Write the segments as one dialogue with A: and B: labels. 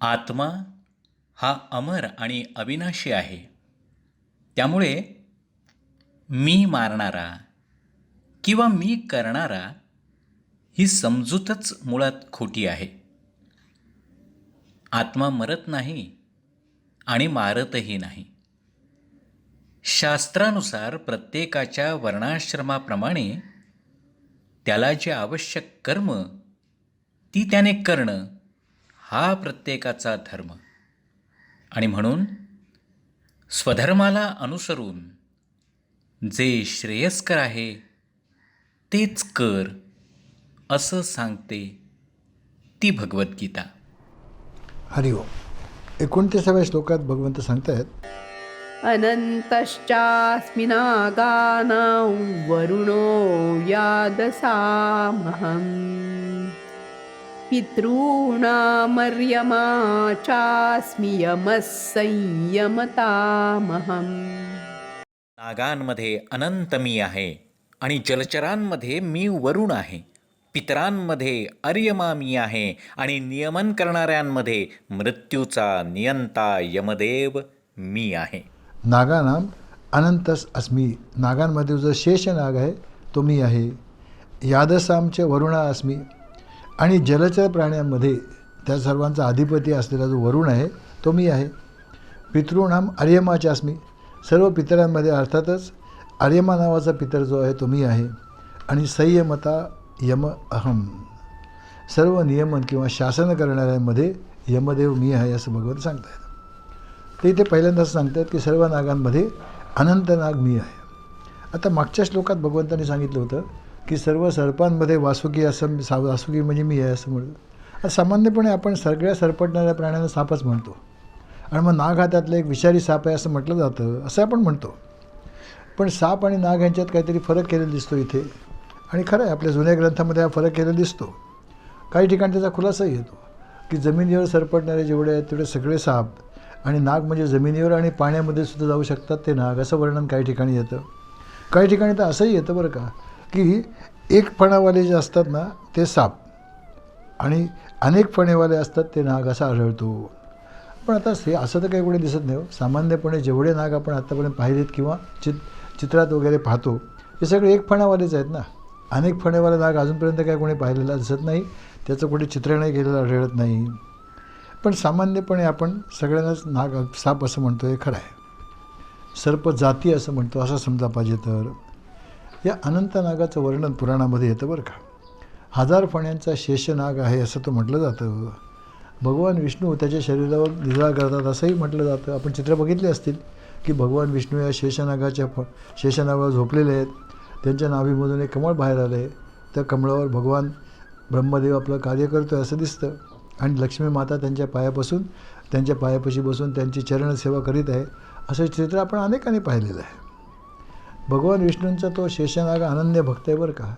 A: आत्मा हा अमर आणि अविनाशी आहे. त्यामुळे मी मारणारा किंवा मी करणारा ही समजूतच मुळात खोटी आहे. आत्मा मरत नाही आणि मारतही नाही. शास्त्रानुसार प्रत्येकाच्या वर्णाश्रमाप्रमाणे त्याला जे आवश्यक कर्म ती त्याने करणं हा प्रत्येकाचा धर्म. आणि म्हणून स्वधर्माला अनुसरून जे श्रेयस्कर आहे तेच कर असं सांगते ती भगवद्गीता.
B: हरिओम. 29व्या श्लोकात भगवंत सांगतायत,
C: अनन्तश्चास्मिनागानां वरुणो यादसामहं पितॄणामर्यमा चास्मि यमः संयमतामहम्.
A: नागांमध्ये अनंत मी आहे आणि जलचरांमध्ये मी वरुण आहे. पितरांमध्ये अर्यमा मी आहे आणि नियमन करणाऱ्यांमध्ये मृत्यूचा नियंता यमदेव मी आहे.
B: नागानाम अनंतस अस्मी. नागांमध्ये जो शेष नाग आहे तो मी आहे. यादसामचे वरुणा अस्मी. आणि जलचर प्राण्यांमध्ये त्या सर्वांचा अधिपती असलेला जो वरुण आहे तो मी आहे. पितॄणाम अर्यमाचे अस्मी. सर्व पितरांमध्ये अर्थातच आर्यमा नावाचा पितर जो आहे तो मी आहे. आणि संयमता यम अहम. सर्व नियमन किंवा शासन करणाऱ्यांमध्ये यमदेव मी आहे असं भगवंत सांगतायत. ते इथे पहिल्यांदाच सांगतात की सर्व नागांमध्ये अनंत नाग मी आहे. आता मागच्या श्लोकात भगवंतांनी सांगितलं होतं की सर्व सर्पांमध्ये वासुकी असं वासुकी म्हणजे मी आहे असं म्हणलं. आता सामान्यपणे आपण सगळ्या सरपटणाऱ्या प्राण्यांना सापच म्हणतो आणि मग नाग हा त्यातलं एक विषारी साप आहे असं म्हटलं जातं असं आपण म्हणतो. पण साप आणि नाग यांच्यात काहीतरी फरक केलेला दिसतो इथे. आणि खरं आहे, आपल्या जुन्या ग्रंथामध्ये हा फरक केलेला दिसतो. काही ठिकाणी त्याचा खुलासाही येतो की जमिनीवर सरपटणारे जेवढे आहेत तेवढे सगळे साप आणि नाग म्हणजे जमिनीवर आणि पाण्यामध्ये सुद्धा जाऊ शकतात ते नाग असं वर्णन काही ठिकाणी येतं. काही ठिकाणी तर असंही येतं बरं का की एक फणावाले जे असतात ना ते साप आणि अनेक फणेवाले असतात ते नाग असं आढळतो. पण आता असं तर काही कुठे दिसत नाही हो. सामान्यपणे जेवढे नाग आपण आत्तापर्यंत पाहिलेत किंवा चित्रात वगैरे पाहतो हे सगळे एक फणावालेच आहेत ना. अनेक फणेवाले नाग अजूनपर्यंत काय कोणी पाहिलेला दिसत नाही. त्याचं कुठे चित्र नाही केलेलं आढळत नाही. पण सामान्यपणे आपण सगळ्यांनाच नाग साप असं म्हणतो हे खरं आहे. सर्प जाती असं म्हणतो असं समजा पाहिजे तर. या अनंत नागाचं वर्णन पुराणामध्ये येतं बरं का. 1000 फण्यांचा शेषनाग आहे असं तो म्हटलं जातं. भगवान विष्णू त्याच्या शरीरावर निद्रा करतात असंही म्हटलं जातं. आपण चित्र बघितले असतील की भगवान विष्णू या शेषनागावर झोपलेले आहेत. त्यांच्या नाभीमधून एक कमळ बाहेर आलं आहे. त्या कमळावर भगवान ब्रह्मदेव आपलं कार्य करतो आहे असं दिसतं. आणि लक्ष्मी माता त्यांच्या पायापाशी बसून त्यांची चरणसेवा करीत आहे असं चित्र आपण अनेकांनी पाहिलेलं आहे. भगवान विष्णूंचा तो शेषनाग अनन्य भक्त आहे बरं का.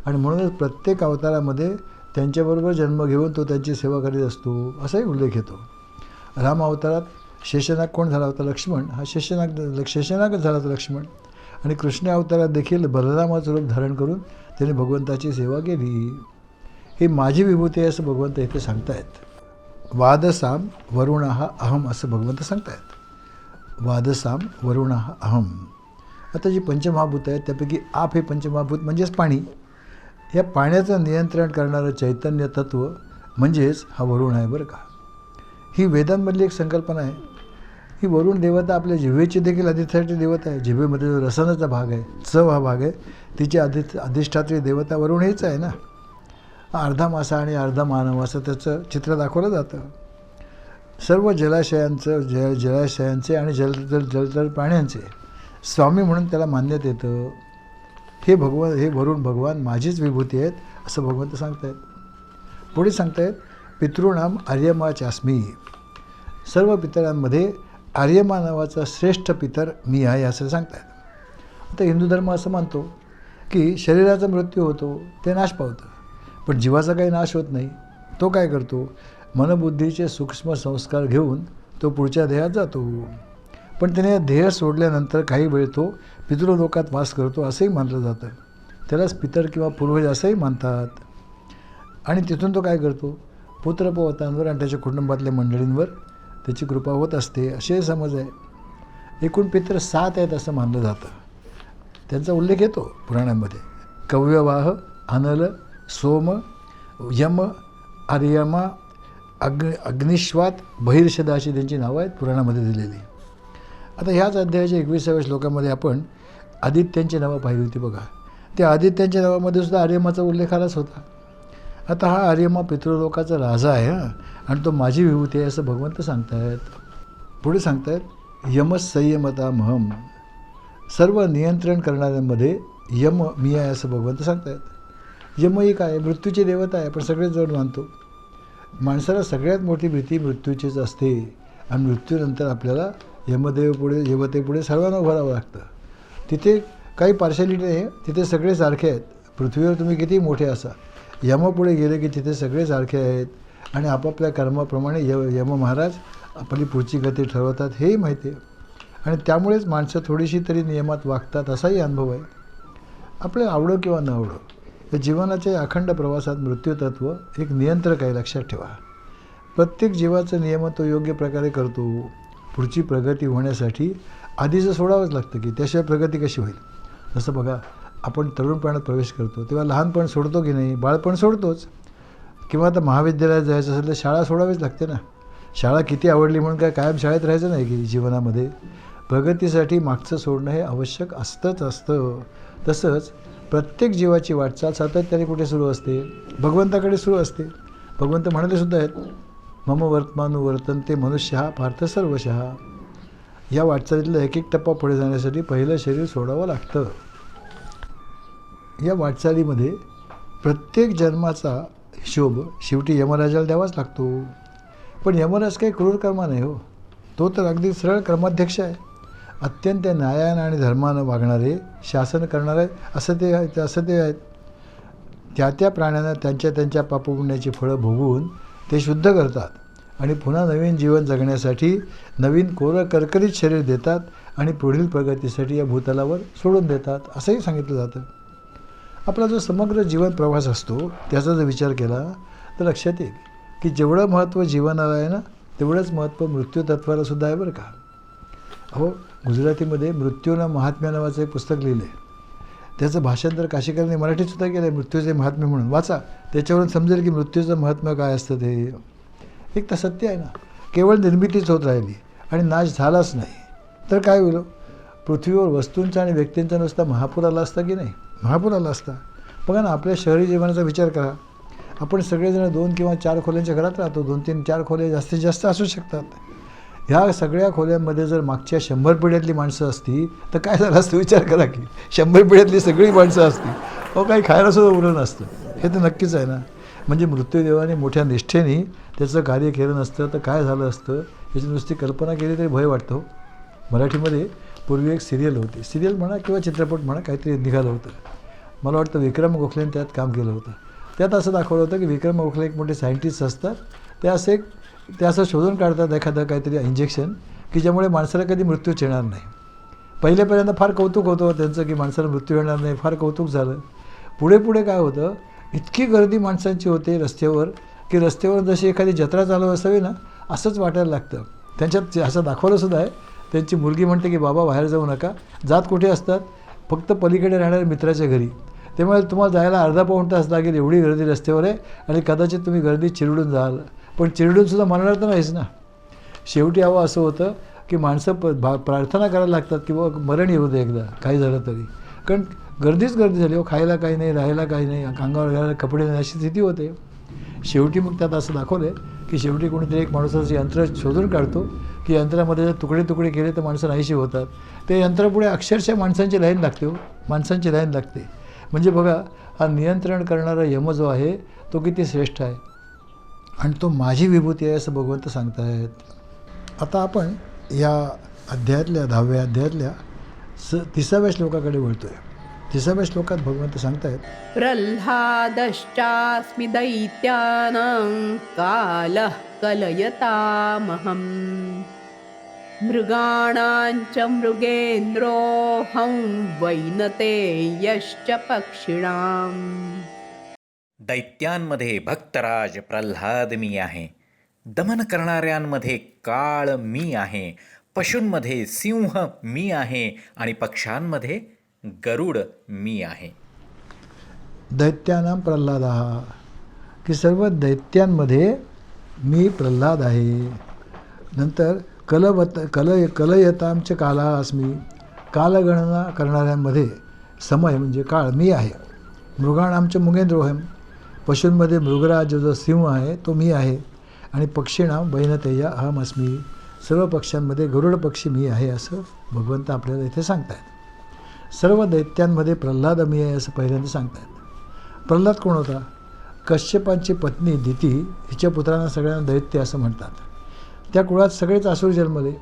B: आणि म्हणूनच प्रत्येक अवतारामध्ये त्यांच्याबरोबर जन्म घेऊन तो त्यांची सेवा करीत असतो असाही उल्लेख येतो. राम अवतारात शेषनाग कोण झाला होता? लक्ष्मण. हा शेषनागच झाला होता लक्ष्मण. आणि कृष्ण अवतारात देखील बलरामाचं रूप धारण करून त्यांनी भगवंताची सेवा केली. ही माझी विभूती आहे असं भगवंत इथे सांगतायत. वादसाम वरुणः अहम असं भगवंत सांगतायत. वादसाम वरुणः अहम. आता जी पंचमहाभूत आहेत त्यापैकी आप हे पंचमहाभूत म्हणजेच पाणी. या पाण्याचं नियंत्रण करणारं चैतन्य तत्त्व म्हणजेच हा वरुण आहे बरं का. ही वेदांमधली एक संकल्पना आहे. ही वरुण देवता आपल्या जिव्हेची देखील अधिष्ठात्री देवता आहे. जिभेमध्ये जो रसनाचा भाग आहे, चव हा भाग आहे, तिची अधिष्ठात्री देवता वरुण हेच आहे ना. अर्धा मासा आणि अर्धा मानव असं त्याचं चित्र दाखवलं जातं. सर्व जलाशयांचे आणि जलचर प्राण्यांचे स्वामी म्हणून त्याला मानण्यात येतं. हे वरुण भगवान माझीच विभूती आहेत असं भगवंत सांगतायत. पुढे सांगतायत पितॄणाम आर्यमा चास्मी. सर्व पितरांमध्ये आर्यमा नावाचा श्रेष्ठ पितर मी आहे असं सांगतायत. आता हिंदू धर्म असं मानतो की शरीराचा मृत्यू होतो ते नाश पावतं, पण जीवाचा काही नाश होत नाही. तो काय करतो? मनबुद्धीचे सूक्ष्म संस्कार घेऊन तो पुढच्या देहात जातो. पण त्याने देह सोडल्यानंतर काही वेळ तो पितृलोकात वास करतो असंही मानलं जातं. त्यालाच पितर किंवा पूर्वज असंही मानतात. आणि तिथून तो काय करतो? पुत्रपौत्रांवर आणि त्याच्या कुटुंबातल्या मंडळींवर त्याची कृपा होत असते, असे समज आहे. एकूण पित्र 7 आहेत असं मानलं जातं. त्यांचा उल्लेख येतो पुराणामध्ये. कव्यवाह, अनल, सोम, यम, आर्यमा, अग्निश्वात, बहिर्षदा अशी त्यांची नावं आहेत पुराणामध्ये दिलेली. आता ह्याच अध्यायाच्या 21व्या श्लोकामध्ये आपण आदित्यांची नावं पाहिली होती बघा. त्या आदित्यांच्या नावामध्ये सुद्धा आर्यमाचा उल्लेख आलाच होता. आता हा आर्यमा पितृलोकाचा राजा आहे आणि तो माझी विभूती आहे असं भगवंत सांगतायत. पुढे सांगतायत, यमस संयमतामहम, सर्व नियंत्रण करणाऱ्यांमध्ये यम मी आहे असं भगवंत सांगतायत. यम ही काय, मृत्यूची देवता आहे. आपण सगळेच जण मानतो. माणसाला सगळ्यात मोठी भीती मृत्यूचीच असते आणि मृत्यूनंतर आपल्याला यमतेपुढे सर्वांना उभं राहावं लागतं. तिथे काही पार्शालिटी नाही, तिथे सगळे सारखे आहेत. पृथ्वीवर तुम्ही किती मोठे असा, यमापुढे गेले की तिथे सगळे सारखे आहेत आणि आपापल्या कर्माप्रमाणे यम महाराज आपली पुढची गती ठरवतात, हेही माहिती आहे. आणि त्यामुळेच माणसं थोडीशी तरी नियमात वागतात असाही अनुभव आहे. आपल्याला आवडो किंवा न आवडो, या जीवनाच्या अखंड प्रवासात मृत्यूतत्व एक नियंत्रक आहे, लक्षात ठेवा. प्रत्येक जीवाचं नियमन तो योग्य प्रकारे करतो. पुढची प्रगती होण्यासाठी आधीचं सोडावंच लागतं की, त्याशिवाय प्रगती कशी होईल. जसं बघा, आपण तरुणपणात प्रवेश करतो तेव्हा लहानपण सोडतो की नाही, बाळपण सोडतोच. किंवा आता महाविद्यालयात जायचं असेल तर शाळा सोडावीच लागते ना. शाळा किती आवडली म्हणून काय कायम शाळेत राहायचं नाही की जीवनामध्ये. प्रगतीसाठी मागचं सोडणं हे आवश्यक असतं. तसंच प्रत्येक जीवाची वाटचाल सातत्याने कुठे सुरू असते, भगवंताकडे सुरू असते. भगवंत म्हणाले सुद्धा आहेत, मम वर्तमानु वर्तन्ते मनुष्य पार्थ सर्वशः. या वाटचालीतला एक टप्पा पुढे जाण्यासाठी पहिलं शरीर सोडावं लागतं. या वाटचालीमध्ये प्रत्येक जन्माचा हिशोब शेवटी यमराजाला द्यावाच लागतो. पण यमराज काही क्रूर कर्मा नाही हो. तो तर अगदी सरळ कर्माध्यक्ष आहे. अत्यंत न्यायानं आणि धर्मानं वागणारे, शासन करणारे असं ते आहेत. त्या प्राण्यांना त्यांच्या पापपुण्याची फळं भोगून ते शुद्ध करतात आणि पुन्हा नवीन जीवन जगण्यासाठी नवीन कोरं करकरीत शरीर देतात आणि पुढील प्रगतीसाठी या भूतलावर सोडून देतात असंही सांगितलं जातं. आपला जो समग्र जीवन प्रवास असतो त्याचा जर विचार केला तर लक्षात येईल की जेवढं महत्त्व जीवनाला आहे ना, तेवढंच महत्त्व मृत्यूतत्वाला सुद्धा आहे बरं का. अहो, गुजरातीमध्ये मृत्यूनं महात्म्य नावाचं एक पुस्तक लिहिलं आहे. त्याचं भाषांतर काशीकरांनी मराठीतसुद्धा केलं आहे, मृत्यूचे महात्म्य म्हणून. वाचा, त्याच्यावरून समजेल की मृत्यूचं महात्म्य काय असतं ते. एक तर सत्य आहे ना, केवळ निर्मितीच होत राहिली आणि नाश झालाच नाही तर काय होईल. पृथ्वीवर वस्तूंचा आणि व्यक्तींचा नुसता महापूर आला असता की नाही, महापूर आला असता. बघा ना, आपल्या शहरी जीवनाचा विचार करा. आपण सगळेजण 2 किंवा 4 खोल्यांच्या घरात राहतो. 2-3-4 खोल्या जास्तीत जास्त असू शकतात. ह्या सगळ्या खोल्यांमध्ये जर मागच्या 100 पिढ्यातली माणसं असती तर काय झालं असतं, विचार करा की. 100 पिढ्यातली सगळी माणसं असती, अहो काही खायलासुद्धा उरलं नसतं. हे तर नक्कीच आहे ना. म्हणजे मृत्यूदेवाने मोठ्या निष्ठेने त्याचं कार्य केलं नसतं तर काय झालं असतं, याची नुसती कल्पना केली तरी भय वाटतं हो. मराठीमध्ये पूर्वी एक सिरियल होती, सिरियल म्हणा किंवा चित्रपट म्हणा, काहीतरी निघालं होतं. मला वाटतं विक्रम गोखलेने त्यात काम केलं होतं. त्यात असं दाखवलं होतं की विक्रम गोखले एक मोठे सायंटिस्ट असतात. ते असं शोधून काढतात एखादं काहीतरी इंजेक्शन की ज्यामुळे माणसाला कधी मृत्यूच येणार नाही. पहिल्यापर्यंत फार कौतुक होतं त्यांचं की माणसाला मृत्यू येणार नाही, फार कौतुक झालं. पुढे काय होतं, इतकी गर्दी माणसांची होते रस्त्यावर की रस्त्यावर जशी एखादी जत्रा चालू असावी ना असंच वाटायला लागतं. त्यांच्यात असं दाखवलंसुद्धा आहे. त्यांची मुलगी म्हणते की बाबा बाहेर जाऊ नका, जात कुठे असतात, फक्त पलीकडे राहणाऱ्या मित्राच्या घरी. त्यामुळे तुम्हाला जायला अर्धा पाऊण तास लागेल, एवढी गर्दी रस्त्यावर आहे आणि कदाचित तुम्ही गर्दी चिरडून जाल, पण चिरडूनसुद्धा मरणार तर नाहीच ना. शेवटी हवं असं होतं की माणसं प्रार्थना करायला लागतात की बाबा मरण येऊ दे एकदा, काही झालं तरी. कारण गर्दी झाली हो, खायला काही नाही, राहायला काही नाही, अंगावर घालायला कपडे नाही, अशी स्थिती होते. शेवटी मग त्यात असं दाखवलं आहे की शेवटी कोणीतरी एक माणसाचं यंत्र शोधून काढतो की यंत्रामध्ये जर तुकडे केले तर माणसं नाहीशी होतात. ते यंत्रापुढे अक्षरशः माणसांची लाईन लागते हो, माणसांची लाईन लागते. म्हणजे बघा, हा नियंत्रण करणारा यम जो आहे तो किती श्रेष्ठ आहे आणि तो माझी विभूती आहे असं भगवंत सांगतायत. आता आपण या अध्यायातल्या 10व्या अध्यायातल्या 30व्या श्लोकाकडे वळतोय. 30व्या श्लोकात भगवंत सांगतायत,
C: प्रल्हादश्चास्मि दैत्यानां कालः कलयतामहं मृगाणाञ्च मृगेन्द्रोऽहं वैनतेयश्च पक्षिणाम्.
A: दैत्यांमध्ये भक्तराज प्रल्हाद मी आहे, दमन करणाऱ्यांमध्ये काळ मी आहे, पशूंमध्ये सिंह मी आहे आणि पक्ष्यांमध्ये गरुड मी आहे.
B: दैत्यानां प्रल्हादः, की सर्व दैत्यांमध्ये मी प्रल्हाद आहे. नंतर कलयतांच काला अस्मी, कालगणना करणाऱ्यांमध्ये समय म्हणजे काळ मी आहे. मृगाणांच मुगेंद्रोहम, पशूंमध्ये मृगराज जो सिंह आहे तो मी आहे. आणि पक्षीणाम वैनतेय अहम अस्मी, सर्व पक्ष्यांमध्ये गरुड पक्षी मी आहे असं भगवंत आपल्याला इथे सांगतायत. सर्व दैत्यांमध्ये प्रल्हाद मी आहे असं पहिल्यांदा सांगतायत. प्रल्हाद कोण होता? कश्यपांची पत्नी दिती, हिच्या पुत्रांना सगळ्यांना दैत्य असं म्हणतात. त्या कुळात सगळेच असुर जन्मले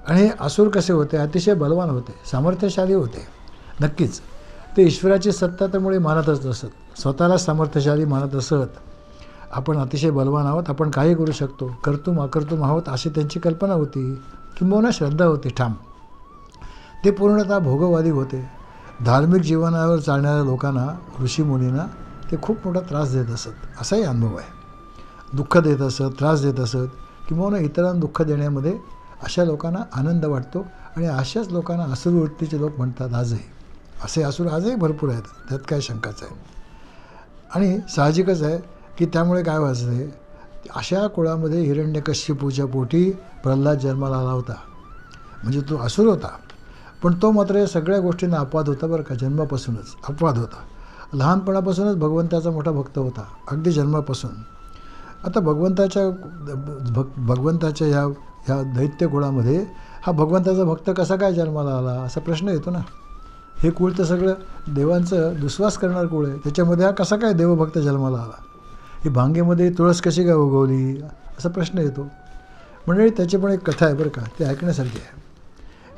B: आणि हे असुर कसे होते? अतिशय बलवान होते, सामर्थ्यशाली होते. नक्कीच ते ईश्वराची सत्ता त्यामुळे मानतच नसत, स्वतःला सामर्थ्यशाली मानत असत. आपण अतिशय बलवान आहोत, आपण काही करू शकतो, कर्तुम अकर्तुम आहोत अशी त्यांची कल्पना होती, किंबहुना श्रद्धा होती ठाम. ते पूर्णतः भोगवादी होते. धार्मिक जीवनावर चालणाऱ्या लोकांना, ऋषीमुनींना ते खूप मोठा त्रास देत असत, असाही अनुभव आहे. दुःख देत असत, त्रास देत असत, किंबहुना इतरांना दुःख देण्यामध्ये अशा लोकांना आनंद वाटतो. आणि अशाच लोकांना असुरवृत्तीचे लोक म्हणतात आजही. असे असुर आजही भरपूर आहेत, त्यात काय शंकाच आहे. आणि साहजिकच आहे की त्यामुळे काय व्हायचं, अशा कुळामध्ये हिरण्यकश्यपूच्या पोटी प्रल्हाद जन्माला आला होता. म्हणजे तो असुर होता, पण तो मात्र या सगळ्या गोष्टींना अपवाद होता बरं का. जन्मापासूनच अपवाद होता. लहानपणापासूनच भगवंताचा मोठा भक्त होता, अगदी जन्मापासून. आता भगवंताच्या ह्या दैत्य कुळामध्ये हा भगवंताचा भक्त कसा काय जन्माला आला असा प्रश्न येतो ना. हे कुळ तर सगळं देवांचं दुस्वास करणारं कुळ आहे, त्याच्यामध्ये हा कसा काय देवभक्त जन्माला आला? ही भांगेमध्ये तुळस कशी काय उगवली असा प्रश्न येतो. मंडळी त्याची पण एक कथा आहे बरं का, ते ऐकण्यासारखी आहे.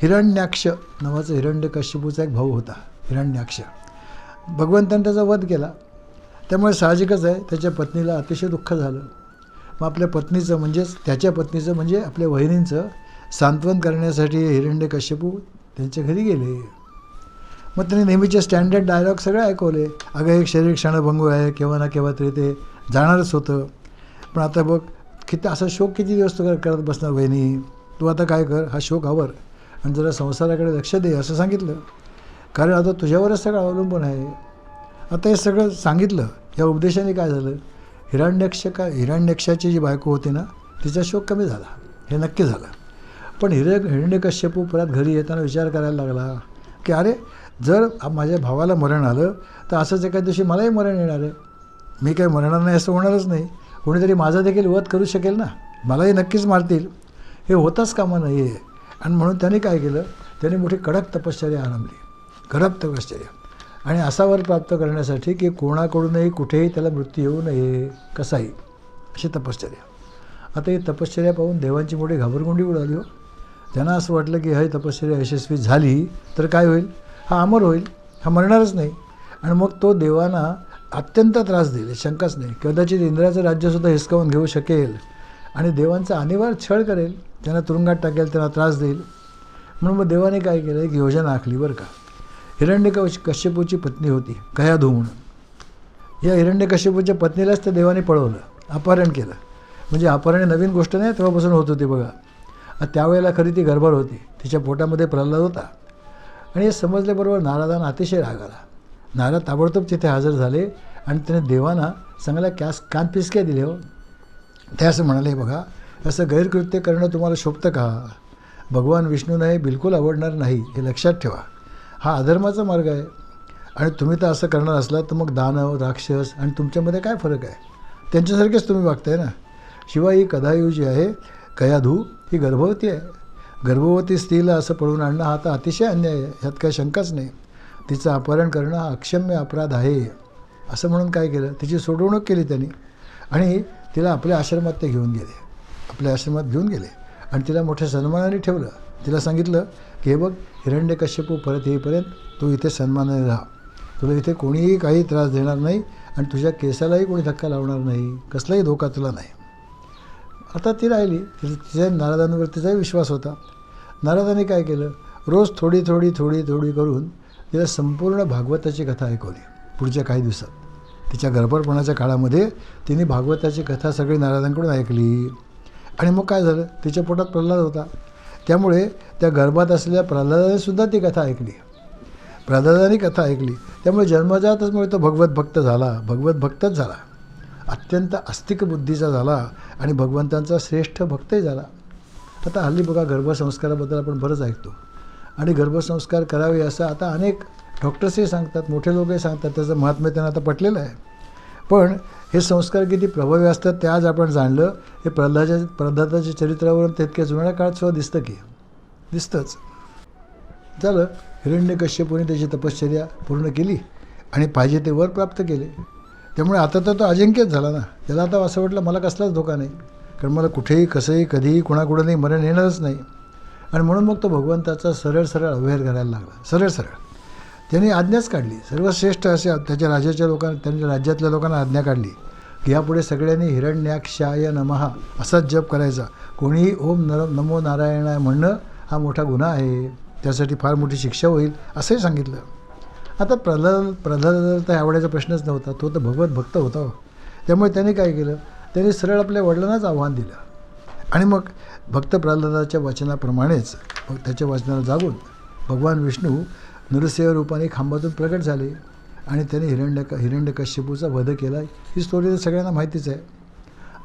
B: हिरण्याक्ष नावाचा हिरण्यकश्यपूचा एक भाऊ होता, हिरण्याक्ष. भगवंताने त्याचा वध केला, त्यामुळे साहजिकच आहे त्याच्या पत्नीला अतिशय दुःख झालं. मग आपल्या पत्नीचं म्हणजेच त्याच्या पत्नीचं म्हणजे आपल्या वहिनींचं सांत्वन करण्यासाठी हिरण्यकश्यपू त्यांच्या घरी गेले. मग त्यांनी नेहमीचे स्टँडर्ड डायलॉग सगळे ऐकवले. अगं एक शरीर क्षणभंगू आहे, केव्हा ना केव्हा तरी ते जाणारच होतं. पण आता बघ किती असा शोक किती दिवस तू करत बसणार वहिनी, तू आता काय कर, हा शोक आवर आणि जरा संसाराकडे लक्ष दे असं सांगितलं. कारण आता तुझ्यावरच सगळं अवलंबून आहे. आता हे सगळं सांगितलं, या उपदेशाने काय झालं, हिरण्यक्षाची जी बायको होती ना तिचा शोक कमी झाला, हे नक्की झालं. पण हिरण्यकश्यपू परत घरी येताना विचार करायला लागला की अरे जर माझ्या भावाला मरण आलं तर असंच एका दिवशी मलाही मरण येणार आहे. मी काही मरणार नाही असं होणारच नाही, कोणीतरी माझा देखील वध करू शकेल ना, मलाही नक्कीच मारतील, हे होताच कामा नाही आहे. आणि म्हणून त्याने काय केलं, त्याने मोठी कडक तपश्चर्या आरंभली, कडक तपश्चर्या. आणि असा वर प्राप्त करण्यासाठी की कोणाकडूनही कुठेही त्याला मृत्यू येऊ नये कसाही, अशी तपश्चर्या. आता ही तपश्चर्या पाहून देवांची मोठी घाबरगुंडी उडाली हो. त्यांना असं वाटलं की ही तपश्चर्या यशस्वी झाली तर काय होईल, हा अमर होईल, हा मरणारच नाही. आणि मग तो देवांना अत्यंत त्रास देईल, शंकाच नाही. कदाचित इंद्राचं राज्यसुद्धा हिसकावून घेऊ शकेल आणि देवांचा अनिवार्य छळ करेल, त्यांना तुरुंगात टाकेल, त्यांना त्रास देईल. म्हणून मग देवाने काय केलं, एक योजना आखली बरं का. हिरण्यकश्यपूची पत्नी होती कयाधू म्हणून. या हिरण्यकश्यपूच्या पत्नीलाच त्या देवाने पळवलं, अपहरण केलं. म्हणजे अपहरण नवीन गोष्ट नाही, तेव्हापासून होत होती बघा. त्यावेळेला खरी ती गर्भार होती, तिच्या पोटामध्ये प्रल्हाद होता. आणि हे समजल्याबरोबर नारदांना अतिशय राग आला. नारद ताबडतोब तिथे हजर झाले आणि त्याने देवांना चांगल्या कानपिसक्या दिल्या हो. ते असं म्हणाले, बघा असं गैरकृत्य करणं तुम्हाला शोभतं का? भगवान विष्णूंना हे बिलकुल आवडणार नाही, हे लक्षात ठेवा. हा अधर्माचा मार्ग आहे आणि तुम्ही तर असं करणार असला तर मग दानव, राक्षस आणि तुमच्यामध्ये काय फरक आहे? त्यांच्यासारखेच तुम्ही वागताय ना. शिवाय ही कदायू जी आहे कयाधू, ही गर्भवती आहे. गर्भवती स्त्रीला असं पळवून आणणं हा तर अतिशय अन्याय आहे, ह्यात काही शंकाच नाही. तिचं अपहरण करणं हा अक्षम्य अपराध आहे. असं म्हणून काय केलं, तिची सोडवणूक केली त्यांनी आणि तिला आपल्या आश्रमात ते घेऊन गेले. आपल्या आश्रमात घेऊन गेले आणि तिला मोठ्या सन्मानाने ठेवलं. तिला सांगितलं की हे बघ, हिरण्यकश्यपू परत येईपर्यंत तू इथे सन्मानाने राहा, तुला इथे कोणीही काही त्रास देणार नाही आणि तुझ्या केसालाही कोणी धक्का लावणार नाही, कसलाही धोका तुला नाही. आता ती राहिली, तिच्या नारदांवर तिचाही विश्वास होता. नारदांनी काय केलं, रोज थोडी थोडी थोडी थोडी करून तिला संपूर्ण भागवताची कथा ऐकवली पुढच्या काही दिवसात. तिच्या गर्भपणाच्या काळामध्ये तिने भागवताची कथा सगळी नारदांकडून ऐकली. आणि मग काय झालं, तिच्या पोटात प्रल्हाद होता. त्यामुळे त्या गर्भात असलेल्या प्रल्हादाने सुद्धा ती कथा ऐकली. प्रल्हादाने कथा ऐकली. त्यामुळे जन्मजातच तो भगवत भक्त झाला, भगवत भक्तच झाला, अत्यंत आस्तिक बुद्धीचा झाला आणि भगवंतांचा श्रेष्ठ भक्तही झाला. आता हल्ली बघा गर्भसंस्काराबद्दल आपण बरंच ऐकतो आणि गर्भसंस्कार करावे असं आता अनेक डॉक्टर्सही सांगतात, मोठे लोकही सांगतात, त्याचं महात्म्य त्यांना आता पटलेलं आहे. पण हे संस्कार किती प्रभावी असतात ते आज आपण जाणलं. हे प्रल्हादाच्या चरित्रावरून तितक्या जुन्या काळात सुद्धा दिसतं की दिसतंच. झालं, हिरण्यकश्यपूने त्याची तपश्चर्या पूर्ण केली आणि पाहिजे ते वर प्राप्त केले. त्यामुळे आता तर तो अजिंक्यच झाला ना. त्याला आता असं वाटलं मला कसलाच धोका नाही, कारण मला कुठेही कसंही कधीही कोणाकुणालाही मरण येणारच नाही. आणि म्हणून मग तो भगवंताचा सरळ सरळ अव्यवहार करायला लागला. सरळ सरळ त्यांनी आज्ञाच काढली. सर्वश्रेष्ठ असे त्याच्या राज्याच्या लोकांना, त्यांच्या राज्यातल्या लोकांना आज्ञा काढली की यापुढे सगळ्यांनी हिरण्याक्षाय नमः असाच जप करायचा. कोणीही ओम नमो नारायणाय म्हणणं हा मोठा गुन्हा आहे, त्यासाठी फार मोठी शिक्षा होईल असंही सांगितलं. आता प्रल्हादाला तर आवडायचा प्रश्नच नव्हता, तो तर भगवत भक्त होता. त्यामुळे त्याने काय केलं, त्यांनी सरळ आपल्या वडिलांनाच आव्हान दिलं. आणि मग भक्त प्रल्हादाच्या वचनाप्रमाणेच मग त्याच्या वचनाला जागून भगवान विष्णू नरसिंह रूपाने खांबातून प्रकट झाले आणि त्याने हिरण्यकश्यपूचा वध केला. ही स्टोरी सगळ्यांना माहितीच आहे.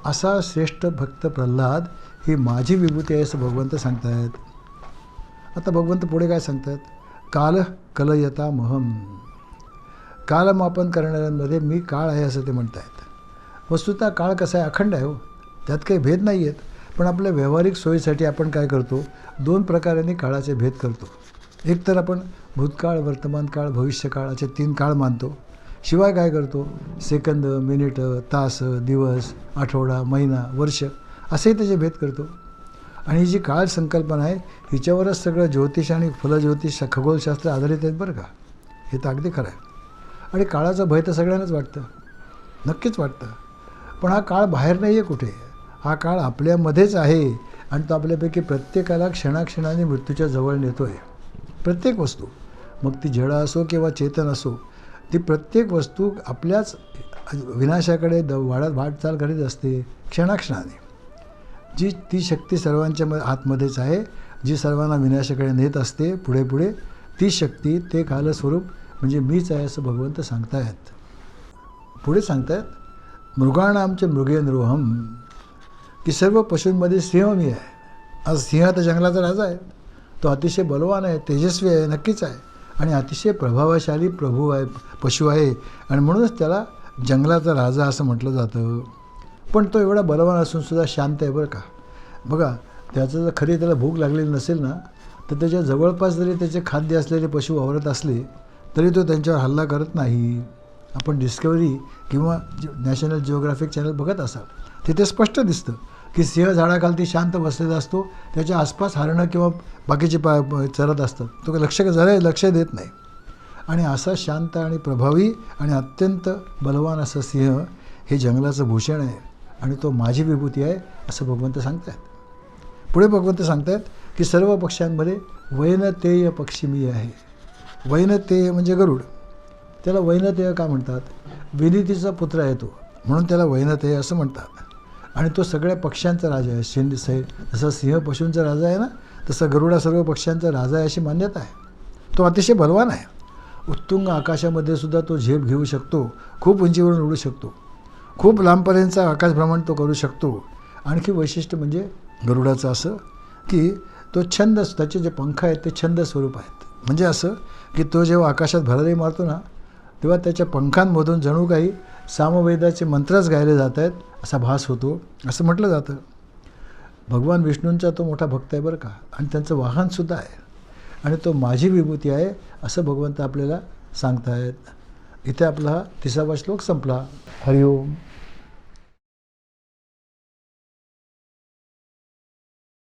B: असा श्रेष्ठ भक्त प्रल्हाद ही माझी विभूती आहे असं भगवंत सांगत आहेत. आता भगवंत पुढे काय सांगतात, काल कलयता महम, कालमापन करणाऱ्यांमध्ये मी काळ आहे असं ते म्हणत आहेत. वस्तुतः काळ कसा आहे, अखंड आहे हो, त्यात काही भेद नाही आहेत. पण आपल्या व्यावहारिक सोयीसाठी आपण काय करतो, दोन प्रकारांनी काळाचे भेद करतो. एक तर आपण भूतकाळ, वर्तमान काळ, भविष्यकाळ असे 3 काळ मानतो. शिवाय काय करतो, सेकंद, मिनिटं, तास, दिवस, आठवडा, महिना, वर्ष असेही त्याचे भेद करतो. आणि ही जी काळ संकल्पना आहे हिच्यावरच सगळं ज्योतिष आणि फलज्योतिष खगोलशास्त्र आधारित आहेत बरं का. हे तर अगदी खरं आहे. आणि काळाचा भय तर सगळ्यांनाच वाटतं, नक्कीच वाटतं. पण हा काळ बाहेर नाही आहे कुठे, हा काळ आपल्यामध्येच आहे आणि तो आपल्यापैकी प्रत्येकाला क्षणाक्षणाने मृत्यूच्या जवळ नेतो आहे. प्रत्येक वस्तू, मग ती जड असो किंवा चेतन असो, ती प्रत्येक वस्तू आपल्याच विनाशाकडे वाटचाल करीत असते क्षणाक्षणाने. ती शक्ती सर्वांच्या आतमध्येच आहे, जी सर्वांना विनाशाकडे नेत असते पुढे पुढे. ती शक्ती, ते कालस्वरूप म्हणजे मीच आहे असं भगवंत सांगतायत. पुढे सांगतायत, मृगाणामचे मृगेंद्रोहम, की सर्व पशूंमध्ये सिंह मी आहे. आज सिंह तर जंगलाचा राजा आहे, तो अतिशय बलवान आहे, तेजस्वी आहे, नक्कीच आहे आणि अतिशय प्रभावशाली प्रभू आहे, पशु आहे आणि म्हणूनच त्याला जंगलाचा राजा असं म्हटलं जातं. पण तो एवढा बलवान असूनसुद्धा शांत आहे बरं का. बघा, त्याचं जर खरी त्याला भूक लागलेली नसेल ना, तर त्याच्या जवळपास जरी त्याचे खाद्य असलेले पशु वावरत असले तरी तो त्यांच्यावर हल्ला करत नाही. आपण डिस्कवरी किंवा नॅशनल जिओग्राफिक चॅनल बघत असाल, तिथे स्पष्ट दिसतं की सिंह झाडाखालती शांत बसलेला असतो, त्याच्या आसपास हरणं किंवा बाकीचे चरत असतात, तो लक्ष देत नाही. आणि असा शांत आणि प्रभावी आणि अत्यंत बलवान असं सिंह हे जंगलाचं भूषण आहे आणि तो माझी विभूती आहे असं भगवंत सांगतायत. पुढे भगवंत सांगतायत की सर्व पक्ष्यांमध्ये वैनतेय पक्षी मी आहे. वैनतेय म्हणजे गरुड. त्याला वैनतेय का म्हणतात, विनितीचा पुत्र आहे तो, म्हणून त्याला वैनतेय असं म्हणतात. आणि तो सगळ्या पक्ष्यांचा राजा आहे. जसं सिंह पशूंचा राजा आहे ना, तसं गरुडा सर्व पक्ष्यांचा राजा आहे अशी मान्यता आहे. तो अतिशय बलवान आहे. उत्तुंग आकाशामध्ये सुद्धा तो झेप घेऊ शकतो, खूप उंचीवरून उडू शकतो, खूप लांबपर्यंतचा आकाशभ्रमण तो करू शकतो. आणखी वैशिष्ट्य म्हणजे गरुडाचं असं की तो छंद, त्याचे जे पंख आहेत ते छंद स्वरूप आहेत. म्हणजे असं की तो जेव्हा आकाशात भरारी मारतो ना, तेव्हा त्याच्या पंखांमधून जणू काही सामवेदाचे मंत्रच गायले जात आहेत असा भास होतो असं म्हटलं जातं. भगवान विष्णूंचा तो मोठा भक्त आहे बरं का, आणि त्यांचं वाहनसुद्धा आहे आणि तो माझी विभूती आहे असं भगवंत आपल्याला सांगतायत. इथे आपला 30वा श्लोक संपला. हरिओम.